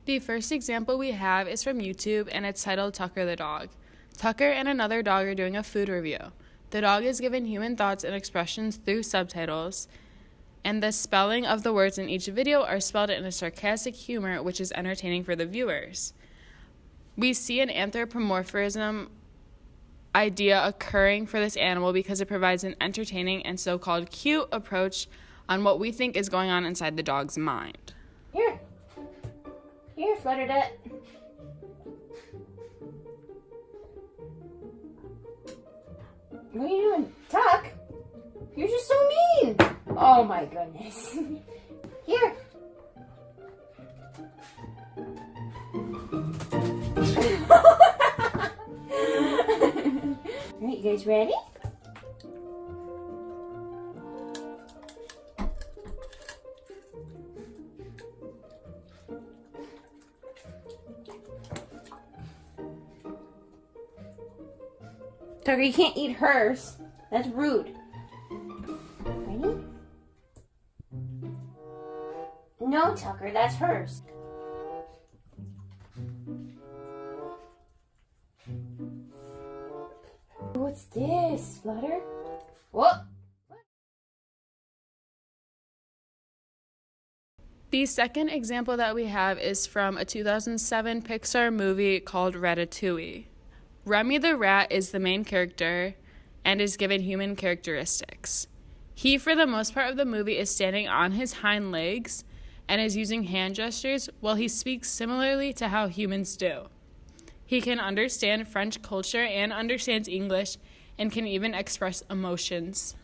The first example we have is from YouTube, and it's titled Tucker the Dog. Tucker and another dog are doing a food review. The dog is given human thoughts and expressions through subtitles, and the spelling of the words in each video are spelled in a sarcastic humor, which is entertaining for the viewers. We see an anthropomorphism idea occurring for this animal because it provides an entertaining and so-called cute approach on what we think is going on inside the dog's mind. Here, Flutter Duck. What are you doing? Tuck? You're just so mean. Oh my goodness. Here. Alright, you guys ready? Tucker, you can't eat hers. That's rude. Ready? No, Tucker, that's hers. What's this, Flutter? Whoop! The second example that we have is from a 2007 Pixar movie called Ratatouille. Remy the rat is the main character and is given human characteristics. He, for the most part of the movie, is standing on his hind legs and is using hand gestures while he speaks similarly to how humans do. He can understand French culture and understands English and can even express emotions.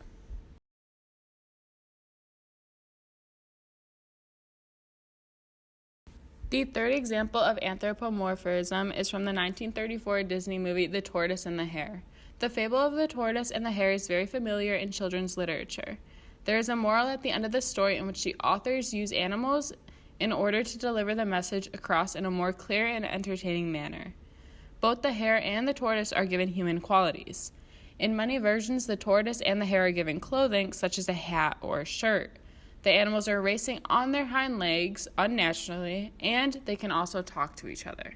The third example of anthropomorphism is from the 1934 Disney movie The Tortoise and the Hare. The fable of the tortoise and the hare is very familiar in children's literature. There is a moral at the end of the story in which the authors use animals in order to deliver the message across in a more clear and entertaining manner. Both the hare and the tortoise are given human qualities. In many versions, the tortoise and the hare are given clothing, such as a hat or a shirt. The animals are racing on their hind legs unnaturally, and they can also talk to each other.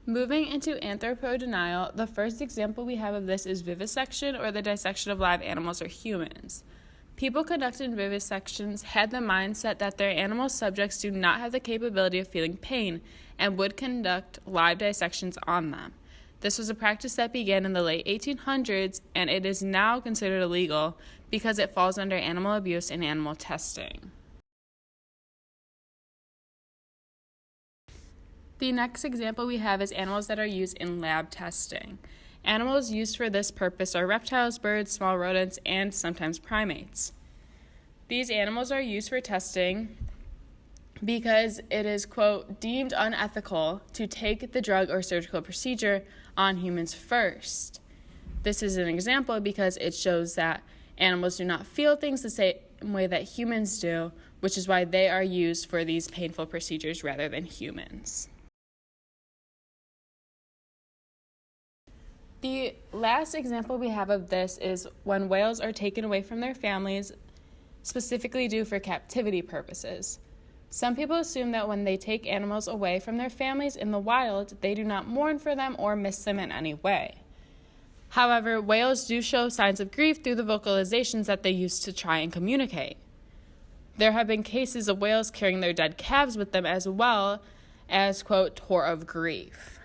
Moving into anthropodenial, the first example we have of this is vivisection, or the dissection of live animals or humans. People conducted vivisections had the mindset that their animal subjects do not have the capability of feeling pain and would conduct live dissections on them. This was a practice that began in the late 1800s, and it is now considered illegal because it falls under animal abuse and animal testing. The next example we have is animals that are used in lab testing. Animals used for this purpose are reptiles, birds, small rodents, and sometimes primates. These animals are used for testing because it is, quote, deemed unethical to take the drug or surgical procedure on humans first. This is an example because it shows that animals do not feel things the same way that humans do, which is why they are used for these painful procedures rather than humans. The last example we have of this is when whales are taken away from their families, specifically due for captivity purposes. Some people assume that when they take animals away from their families in the wild, they do not mourn for them or miss them in any way. However, whales do show signs of grief through the vocalizations that they use to try and communicate. There have been cases of whales carrying their dead calves with them as well as, quote, tour of grief.